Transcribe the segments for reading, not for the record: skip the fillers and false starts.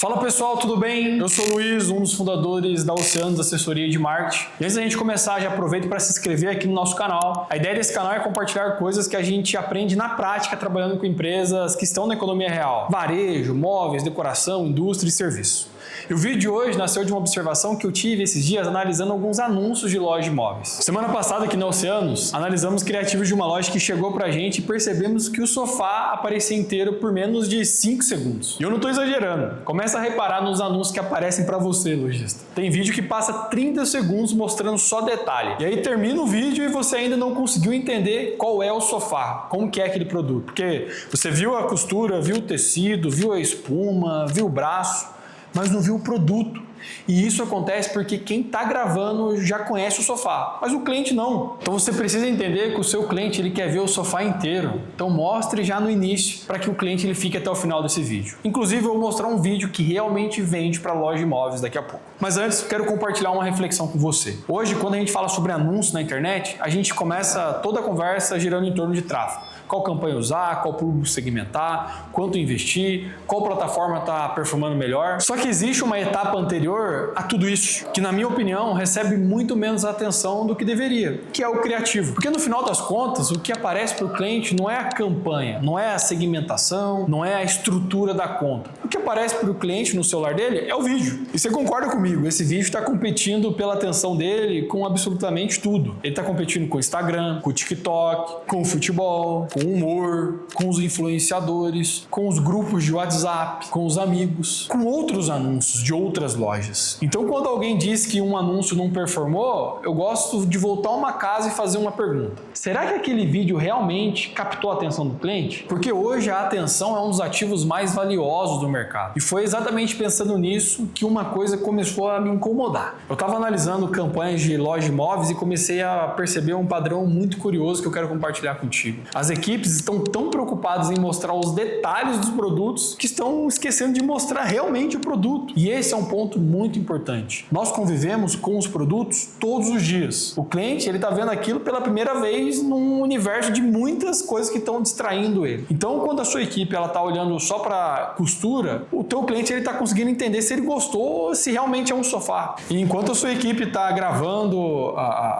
Fala pessoal, tudo bem? Eu sou o Luiz, um dos fundadores da Oceanos Assessoria de Marketing. E antes da gente começar, já aproveito para se inscrever aqui no nosso canal. A ideia desse canal é compartilhar coisas que a gente aprende na prática trabalhando com empresas que estão na economia real. Varejo, móveis, decoração, indústria e serviço. E o vídeo de hoje nasceu de uma observação que eu tive esses dias analisando alguns anúncios de loja de imóveis. Semana passada aqui na Oceanos, analisamos criativos de uma loja que chegou pra gente e percebemos que o sofá aparecia inteiro por menos de 5 segundos. E eu não tô exagerando. Começa a reparar nos anúncios que aparecem pra você, lojista. Tem vídeo que passa 30 segundos mostrando só detalhe. E aí termina o vídeo e você ainda não conseguiu entender qual é o sofá, como que é aquele produto. Porque você viu a costura, viu o tecido, viu a espuma, viu o braço, mas não viu o produto. E isso acontece porque quem está gravando já conhece o sofá, mas o cliente não. Então você precisa entender que o seu cliente ele quer ver o sofá inteiro. Então mostre já no início para que o cliente ele fique até o final desse vídeo. Inclusive eu vou mostrar um vídeo que realmente vende para loja de imóveis daqui a pouco. Mas antes quero compartilhar uma reflexão com você. Hoje, quando a gente fala sobre anúncios na internet, a gente começa toda a conversa girando em torno de tráfego. Qual campanha usar, qual público segmentar, quanto investir, qual plataforma está performando melhor. Só que existe uma etapa anterior a tudo isso, que na minha opinião recebe muito menos atenção do que deveria, que é o criativo. Porque no final das contas, o que aparece para o cliente não é a campanha, não é a segmentação, não é a estrutura da conta. O que aparece para o cliente no celular dele é o vídeo. E você concorda comigo, esse vídeo está competindo pela atenção dele com absolutamente tudo. Ele está competindo com o Instagram, com o TikTok, com o futebol, com o humor, com os influenciadores, com os grupos de WhatsApp, com os amigos, com outros anúncios de outras lojas. Então, quando alguém diz que um anúncio não performou, eu gosto de voltar a uma casa e fazer uma pergunta. Será que aquele vídeo realmente captou a atenção do cliente? Porque hoje a atenção é um dos ativos mais valiosos do mercado. E foi exatamente pensando nisso que uma coisa começou a me incomodar. Eu estava analisando campanhas de loja de imóveis e comecei a perceber um padrão muito curioso que eu quero compartilhar contigo. As equipes estão tão preocupadas em mostrar os detalhes dos produtos que estão esquecendo de mostrar realmente o produto. E esse é um ponto muito importante. Nós convivemos com os produtos todos os dias. O cliente ele está vendo aquilo pela primeira vez num universo de muitas coisas que estão distraindo ele. Então, quando a sua equipe ela está olhando só para costura, o teu cliente ele está conseguindo entender se ele gostou ou se realmente é um sofá. E enquanto a sua equipe está gravando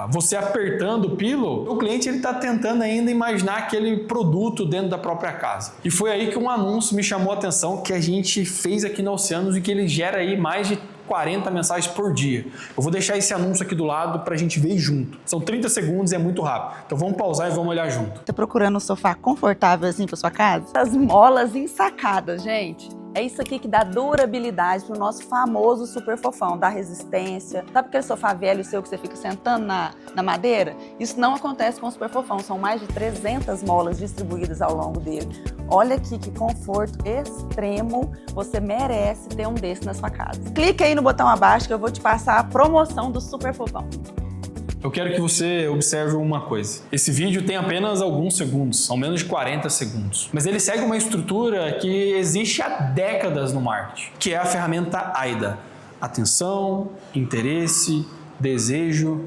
você apertando o pillow, o cliente ele está tentando ainda imaginar aquele produto dentro da própria casa. E foi aí que um anúncio me chamou a atenção que a gente fez aqui na Oceanos e que ele gera aí mais de 40 mensagens por dia. Eu vou deixar esse anúncio aqui do lado para a gente ver junto. São 30 segundos e é muito rápido. Então vamos pausar e vamos olhar junto. Tá procurando um sofá confortável assim para sua casa? As molas ensacadas, gente. É isso aqui que dá durabilidade pro nosso famoso super fofão, dá resistência. Sabe aquele sofá velho seu que você fica sentando na madeira? Isso não acontece com o super fofão, são mais de 300 molas distribuídas ao longo dele. Olha aqui que conforto extremo, você merece ter um desse na sua casa. Clique aí no botão abaixo que eu vou te passar a promoção do super fofão. Eu quero que você observe uma coisa. Esse vídeo tem apenas alguns segundos, são menos de 40 segundos. Mas ele segue uma estrutura que existe há décadas no marketing, que é a ferramenta AIDA. Atenção, interesse, desejo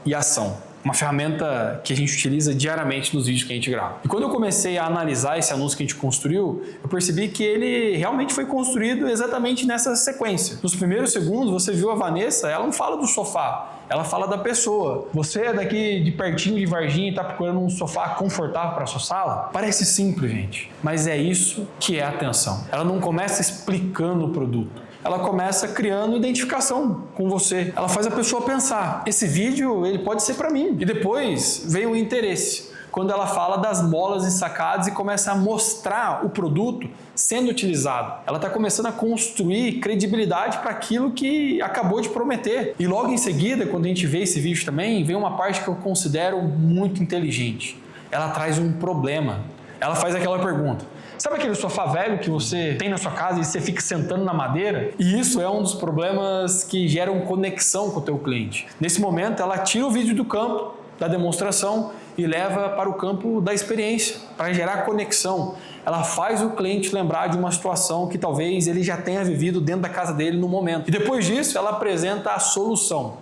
e ação. Uma ferramenta que a gente utiliza diariamente nos vídeos que a gente grava. E quando eu comecei a analisar esse anúncio que a gente construiu, eu percebi que ele realmente foi construído exatamente nessa sequência. Nos primeiros segundos, você viu a Vanessa, ela não fala do sofá, ela fala da pessoa. Você é daqui de pertinho de Varginha e está procurando um sofá confortável para sua sala? Parece simples, gente, mas é isso que é a atenção. Ela não começa explicando o produto. Ela começa criando identificação com você. Ela faz a pessoa pensar, esse vídeo ele pode ser para mim. E depois vem o interesse, quando ela fala das molas ensacadas e começa a mostrar o produto sendo utilizado. Ela está começando a construir credibilidade para aquilo que acabou de prometer. E logo em seguida, quando a gente vê esse vídeo também, vem uma parte que eu considero muito inteligente. Ela traz um problema. Ela faz aquela pergunta. Sabe aquele sofá velho que você tem na sua casa e você fica sentando na madeira? E isso é um dos problemas que geram conexão com o teu cliente. Nesse momento, ela tira o vídeo do campo da demonstração e leva para o campo da experiência, para gerar conexão. Ela faz o cliente lembrar de uma situação que talvez ele já tenha vivido dentro da casa dele no momento. E depois disso, ela apresenta a solução.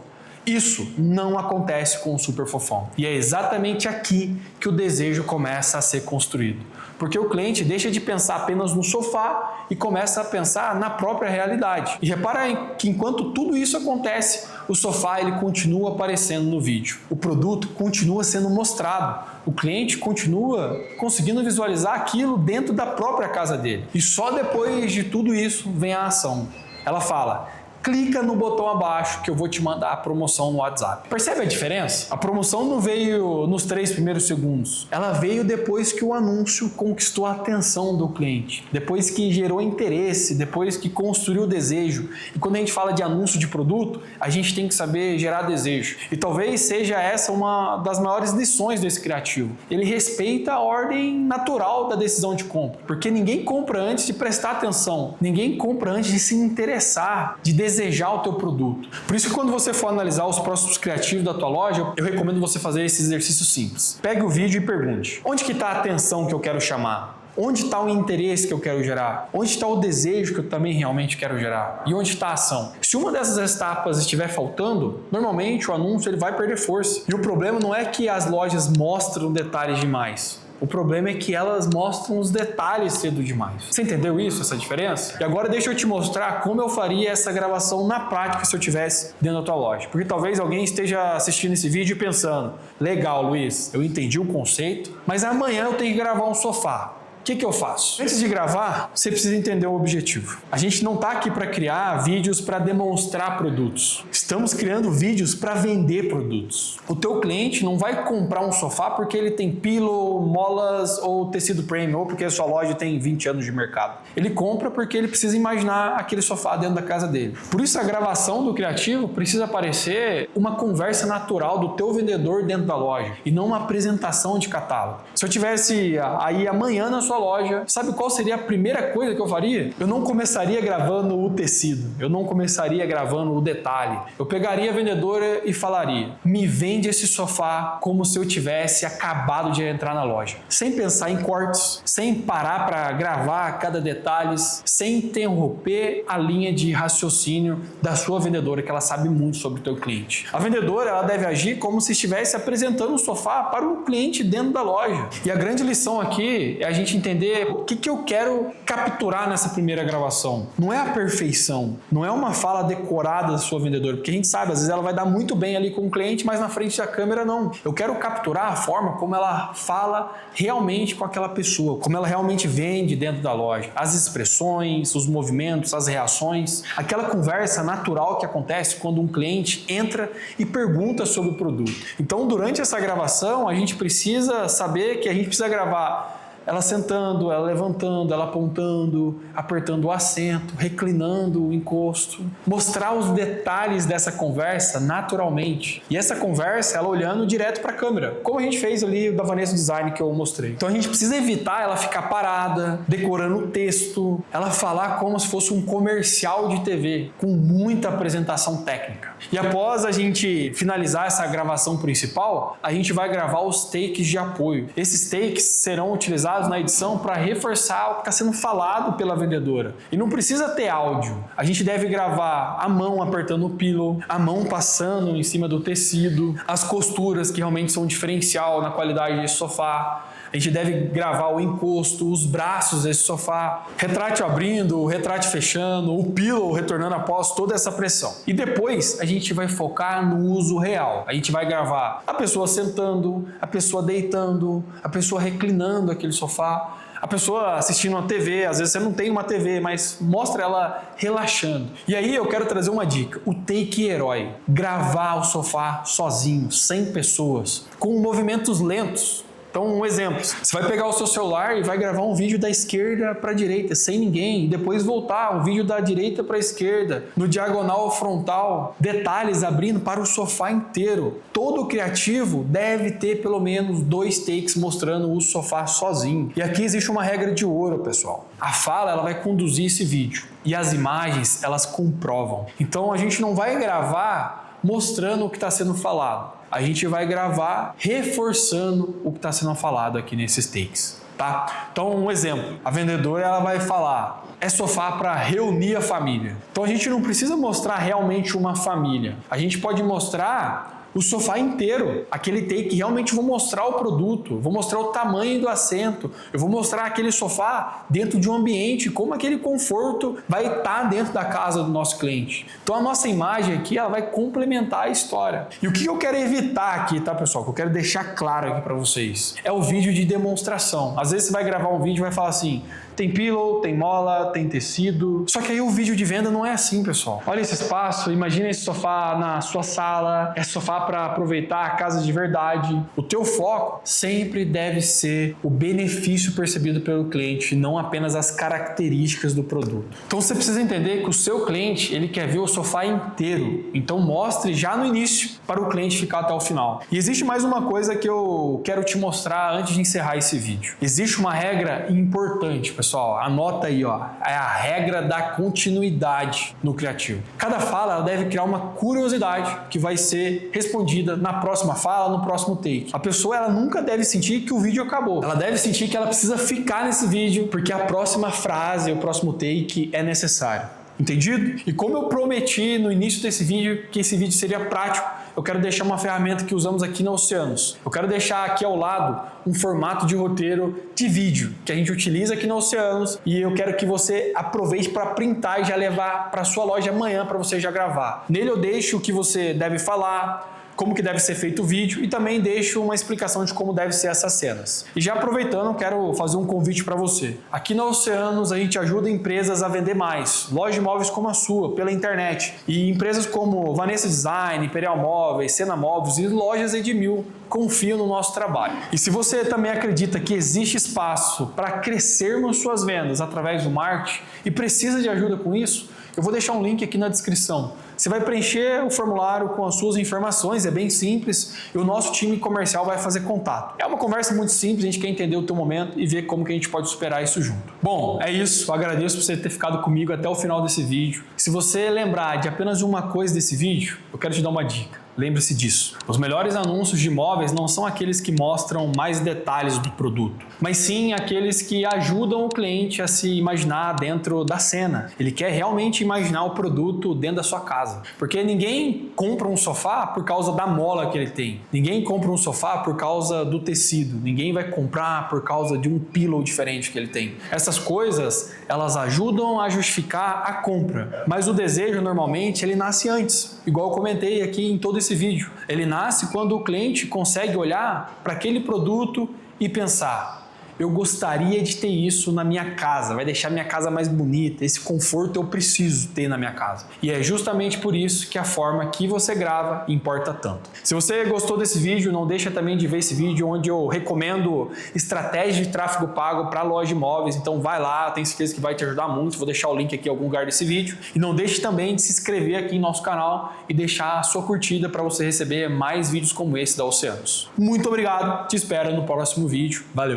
Isso não acontece com o super fofão. E é exatamente aqui que o desejo começa a ser construído. Porque o cliente deixa de pensar apenas no sofá e começa a pensar na própria realidade. E repara que enquanto tudo isso acontece, o sofá ele continua aparecendo no vídeo. O produto continua sendo mostrado. O cliente continua conseguindo visualizar aquilo dentro da própria casa dele. E só depois de tudo isso vem a ação. Ela fala: clica no botão abaixo que eu vou te mandar a promoção no WhatsApp. Percebe a diferença? A promoção não veio nos 3 primeiros segundos. Ela veio depois que o anúncio conquistou a atenção do cliente. Depois que gerou interesse, depois que construiu o desejo. E quando a gente fala de anúncio de produto, a gente tem que saber gerar desejo. E talvez seja essa uma das maiores lições desse criativo. Ele respeita a ordem natural da decisão de compra. Porque ninguém compra antes de prestar atenção. Ninguém compra antes de se interessar, de desejar o teu produto. Por isso que quando você for analisar os próximos criativos da tua loja, eu recomendo você fazer esse exercício simples. Pegue o vídeo e pergunte: onde que está a atenção que eu quero chamar? Onde está o interesse que eu quero gerar? Onde está o desejo que eu também realmente quero gerar? E onde está a ação? Se uma dessas etapas estiver faltando, normalmente o anúncio ele vai perder força. E o problema não é que as lojas mostram detalhes demais. O problema é que elas mostram os detalhes cedo demais. Você entendeu isso, essa diferença? E agora deixa eu te mostrar como eu faria essa gravação na prática se eu estivesse dentro da tua loja. Porque talvez alguém esteja assistindo esse vídeo e pensando: legal, Luiz, eu entendi o conceito, mas amanhã eu tenho que gravar um sofá. O que eu faço? Antes de gravar, você precisa entender o objetivo. A gente não está aqui para criar vídeos para demonstrar produtos. Estamos criando vídeos para vender produtos. O teu cliente não vai comprar um sofá porque ele tem pillow, molas ou tecido premium, ou porque a sua loja tem 20 anos de mercado. Ele compra porque ele precisa imaginar aquele sofá dentro da casa dele. Por isso a gravação do criativo precisa parecer uma conversa natural do teu vendedor dentro da loja e não uma apresentação de catálogo. Se eu tivesse aí amanhã na sua loja, sabe qual seria a primeira coisa que eu faria? Eu não começaria gravando o tecido, eu não começaria gravando o detalhe. Eu pegaria a vendedora e falaria: me vende esse sofá como se eu tivesse acabado de entrar na loja. Sem pensar em cortes, sem parar para gravar cada detalhe, sem interromper a linha de raciocínio da sua vendedora, que ela sabe muito sobre o teu cliente. A vendedora ela deve agir como se estivesse apresentando o sofá para o cliente dentro da loja. E a grande lição aqui é a gente entender o que eu quero capturar nessa primeira gravação. Não é a perfeição, não é uma fala decorada da sua vendedora, porque a gente sabe, às vezes ela vai dar muito bem ali com o cliente, mas na frente da câmera não. Eu quero capturar a forma como ela fala realmente com aquela pessoa, como ela realmente vende dentro da loja. As expressões, os movimentos, as reações, aquela conversa natural que acontece quando um cliente entra e pergunta sobre o produto. Então, durante essa gravação, a gente precisa saber que a gente precisa gravar ela sentando, ela levantando, ela apontando, apertando o assento, reclinando o encosto. Mostrar os detalhes dessa conversa naturalmente. E essa conversa, ela olhando direto para a câmera, como a gente fez ali da Vanessa Design que eu mostrei. Então a gente precisa evitar ela ficar parada, decorando o texto, ela falar como se fosse um comercial de TV, com muita apresentação técnica. E após a gente finalizar essa gravação principal, a gente vai gravar os takes de apoio. Esses takes serão utilizados na edição para reforçar o que está sendo falado pela vendedora. E não precisa ter áudio. A gente deve gravar a mão apertando o pillow, a mão passando em cima do tecido, as costuras que realmente são diferencial na qualidade desse sofá. A gente deve gravar o encosto, os braços desse sofá, retrátil abrindo, retrátil fechando, o pillow retornando após toda essa pressão. E depois a gente vai focar no uso real. A gente vai gravar a pessoa sentando, a pessoa deitando, a pessoa reclinando aquele sofá, a pessoa assistindo uma TV. Às vezes você não tem uma TV, mas mostra ela relaxando. E aí eu quero trazer uma dica, o take herói. Gravar o sofá sozinho, sem pessoas, com movimentos lentos. Então, um exemplo, você vai pegar o seu celular e vai gravar um vídeo da esquerda para a direita, sem ninguém, e depois voltar, um vídeo da direita para a esquerda, no diagonal ou frontal, detalhes abrindo para o sofá inteiro. Todo criativo deve ter pelo menos 2 takes mostrando o sofá sozinho. E aqui existe uma regra de ouro, pessoal. A fala, ela vai conduzir esse vídeo, e as imagens, elas comprovam. Então, a gente não vai gravar mostrando o que está sendo falado. A gente vai gravar reforçando o que está sendo falado aqui nesses takes. tá? Então, um exemplo, a vendedora ela vai falar, é sofá para reunir a família. Então a gente não precisa mostrar realmente uma família, a gente pode mostrar o sofá inteiro, aquele take, realmente vou mostrar o produto, vou mostrar o tamanho do assento, eu vou mostrar aquele sofá dentro de um ambiente, como aquele conforto vai estar dentro da casa do nosso cliente. Então a nossa imagem aqui, ela vai complementar a história. E o que eu quero evitar aqui, tá pessoal, que eu quero deixar claro aqui para vocês, é o vídeo de demonstração. Às vezes você vai gravar um vídeo e vai falar assim, tem pillow, tem mola, tem tecido. Só que aí o vídeo de venda não é assim, pessoal. Olha esse espaço, imagina esse sofá na sua sala, é sofá para aproveitar a casa de verdade. O teu foco sempre deve ser o benefício percebido pelo cliente, não apenas as características do produto. Então você precisa entender que o seu cliente, ele quer ver o sofá inteiro. Então mostre já no início para o cliente ficar até o final. E existe mais uma coisa que eu quero te mostrar antes de encerrar esse vídeo. Existe uma regra importante, pessoal, anota aí, ó, é a regra da continuidade no criativo. Cada fala ela deve criar uma curiosidade que vai ser respondida na próxima fala, no próximo take. A pessoa ela nunca deve sentir que o vídeo acabou. Ela deve sentir que ela precisa ficar nesse vídeo porque a próxima frase, o próximo take é necessário. Entendido? E como eu prometi no início desse vídeo que esse vídeo seria prático, eu quero deixar uma ferramenta que usamos aqui na Oceanos. Eu quero deixar aqui ao lado um formato de roteiro de vídeo que a gente utiliza aqui na Oceanos e eu quero que você aproveite para printar e já levar para sua loja amanhã para você já gravar. Nele eu deixo o que você deve falar, como que deve ser feito o vídeo e também deixo uma explicação de como deve ser essas cenas. E já aproveitando, eu quero fazer um convite para você. Aqui na Oceanos a gente ajuda empresas a vender mais, lojas de imóveis como a sua, pela internet. E empresas como Vanessa Design, Imperial Móveis, Sena Móveis e lojas Edmil confiam no nosso trabalho. E se você também acredita que existe espaço para crescermos suas vendas através do marketing e precisa de ajuda com isso, eu vou deixar um link aqui na descrição. Você vai preencher o formulário com as suas informações, é bem simples, e o nosso time comercial vai fazer contato. É uma conversa muito simples, a gente quer entender o teu momento e ver como que a gente pode superar isso junto. Bom, é isso, eu agradeço por você ter ficado comigo até o final desse vídeo. Se você lembrar de apenas uma coisa desse vídeo, eu quero te dar uma dica. Lembre-se disso. Os melhores anúncios de imóveis não são aqueles que mostram mais detalhes do produto, mas sim aqueles que ajudam o cliente a se imaginar dentro da cena. Ele quer realmente imaginar o produto dentro da sua casa. Porque ninguém compra um sofá por causa da mola que ele tem. Ninguém compra um sofá por causa do tecido. Ninguém vai comprar por causa de um pillow diferente que ele tem. Essas coisas, elas ajudam a justificar a compra. Mas o desejo, normalmente, ele nasce antes. Igual eu comentei aqui em todo esse vídeo. Ele nasce quando o cliente consegue olhar para aquele produto e pensar: eu gostaria de ter isso na minha casa, vai deixar minha casa mais bonita, esse conforto eu preciso ter na minha casa. E é justamente por isso que a forma que você grava importa tanto. Se você gostou desse vídeo, não deixa também de ver esse vídeo onde eu recomendo estratégias de tráfego pago para loja de imóveis, então vai lá, tenho certeza que vai te ajudar muito, vou deixar o link aqui em algum lugar desse vídeo. E não deixe também de se inscrever aqui em nosso canal e deixar a sua curtida para você receber mais vídeos como esse da Oceanos. Muito obrigado, te espero no próximo vídeo, valeu!